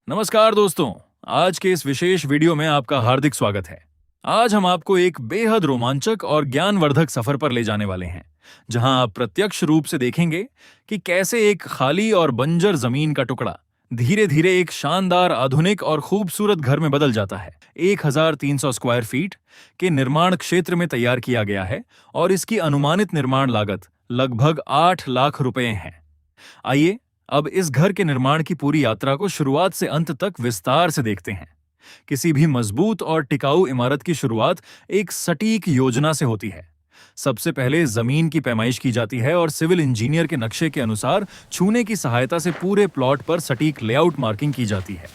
नमस्कार दोस्तों, आज के इस विशेष वीडियो में आपका हार्दिक स्वागत है। आज हम आपको एक बेहद रोमांचक और ज्ञानवर्धक सफर पर ले जाने वाले हैं, जहां आप प्रत्यक्ष रूप से देखेंगे कि कैसे एक खाली और बंजर जमीन का टुकड़ा धीरे धीरे एक शानदार, आधुनिक और खूबसूरत घर में बदल जाता है। 1300 स्क्वायर फीट के निर्माण क्षेत्र में तैयार किया गया है और इसकी अनुमानित निर्माण लागत लगभग 8 लाख रुपए है। आइए अब इस घर के निर्माण की पूरी यात्रा को शुरुआत से अंत तक विस्तार से देखते हैं। किसी भी मजबूत और टिकाऊ इमारत की शुरुआत एक सटीक योजना से होती है। सबसे पहले जमीन की पैमाइश की जाती है और सिविल इंजीनियर के नक्शे के अनुसार छूने की सहायता से पूरे प्लॉट पर सटीक लेआउट मार्किंग की जाती है।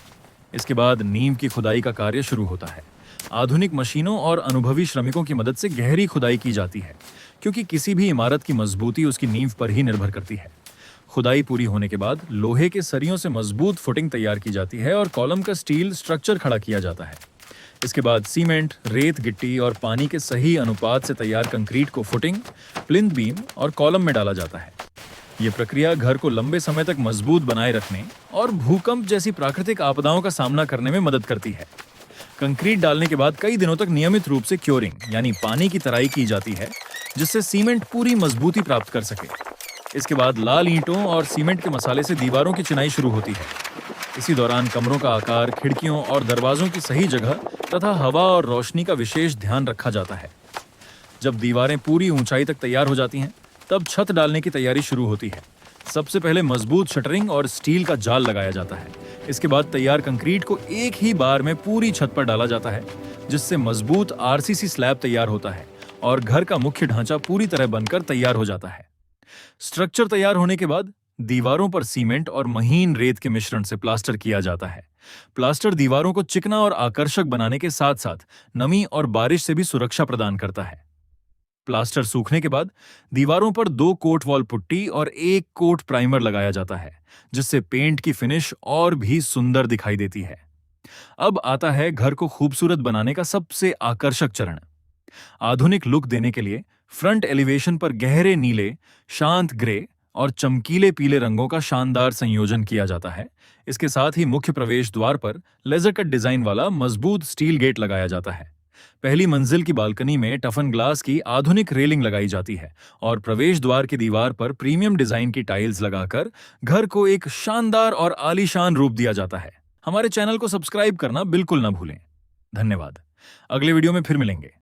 इसके बाद नींव की खुदाई का कार्य शुरू होता है। आधुनिक मशीनों और अनुभवी श्रमिकों की मदद से गहरी खुदाई की जाती है, क्योंकि किसी भी इमारत की मजबूती उसकी नींव पर ही निर्भर करती है। खुदाई पूरी होने के बाद लोहे के सरियों से मजबूत फुटिंग तैयार की जाती है और कॉलम का स्टील स्ट्रक्चर खड़ा किया जाता है। इसके बाद सीमेंट, रेत, गिट्टी और पानी के सही अनुपात से तैयार कंक्रीट को फुटिंग, प्लिंथ बीम और कॉलम में डाला जाता है। ये प्रक्रिया घर को लंबे समय तक मजबूत बनाए रखने और भूकंप जैसी प्राकृतिक आपदाओं का सामना करने में मदद करती है। कंक्रीट डालने के बाद कई दिनों तक नियमित रूप से क्योरिंग यानी पानी की तराई की जाती है, जिससे सीमेंट पूरी मजबूती प्राप्त कर सके। इसके बाद लाल ईंटों और सीमेंट के मसाले से दीवारों की चिनाई शुरू होती है। इसी दौरान कमरों का आकार, खिड़कियों और दरवाजों की सही जगह तथा हवा और रोशनी का विशेष ध्यान रखा जाता है। जब दीवारें पूरी ऊंचाई तक तैयार हो जाती हैं, तब छत डालने की तैयारी शुरू होती है। सबसे पहले मजबूत शटरिंग और स्टील का जाल लगाया जाता है। इसके बाद तैयार कंक्रीट को एक ही बार में पूरी छत पर डाला जाता है, जिससे मजबूत आरसीसी स्लैब तैयार होता है और घर का मुख्य ढांचा पूरी तरह बनकर तैयार हो जाता है। स्ट्रक्चर तैयार होने के बाद दीवारों पर सीमेंट और महीन रेत के मिश्रण से प्लास्टर किया जाता है। प्लास्टर दीवारों को चिकना और आकर्षक बनाने के साथ साथ नमी और बारिश से भी सुरक्षा प्रदान करता है। प्लास्टर सूखने के बाद दीवारों पर 2 कोट वॉल पुट्टी और 1 कोट प्राइमर लगाया जाता है, जिससे पेंट की फिनिश और भी सुंदर दिखाई देती है। अब आता है घर को खूबसूरत बनाने का सबसे आकर्षक चरण। आधुनिक लुक देने के लिए फ्रंट एलिवेशन पर गहरे नीले, शांत ग्रे और चमकीले पीले रंगों का शानदार संयोजन किया जाता है। इसके साथ ही मुख्य प्रवेश द्वार पर लेजर कट डिजाइन वाला मजबूत स्टील गेट लगाया जाता है। पहली मंजिल की बालकनी में टफन ग्लास की आधुनिक रेलिंग लगाई जाती है और प्रवेश द्वार की दीवार पर प्रीमियम डिजाइन की टाइल्स लगाकर घर को एक शानदार और आलीशान रूप दिया जाता है। हमारे चैनल को सब्सक्राइब करना बिल्कुल ना भूलें। धन्यवाद। अगले वीडियो में फिर मिलेंगे।